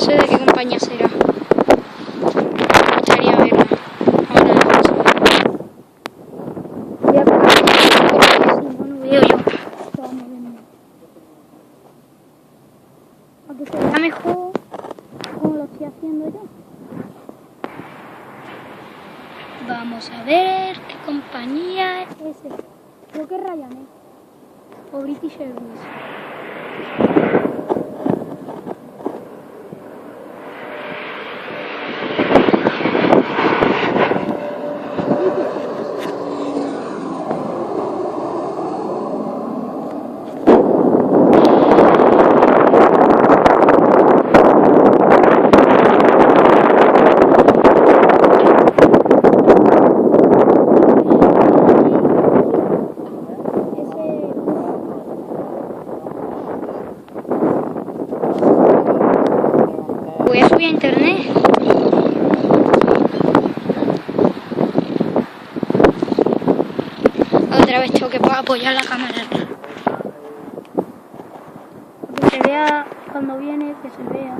sé de qué compañía será. Me gustaría verla. Ahora la noche. Voy a parar. Si no, no veo yo. Vamos a ver. Aunque se vea mejor como lo estoy haciendo yo. Vamos a ver qué compañía es. Ese. Creo que es Ryanair. O British Airways. Voy a subir a internet. Otra vez tengo que apoyar la cámara. Que se vea cuando viene, que se vea.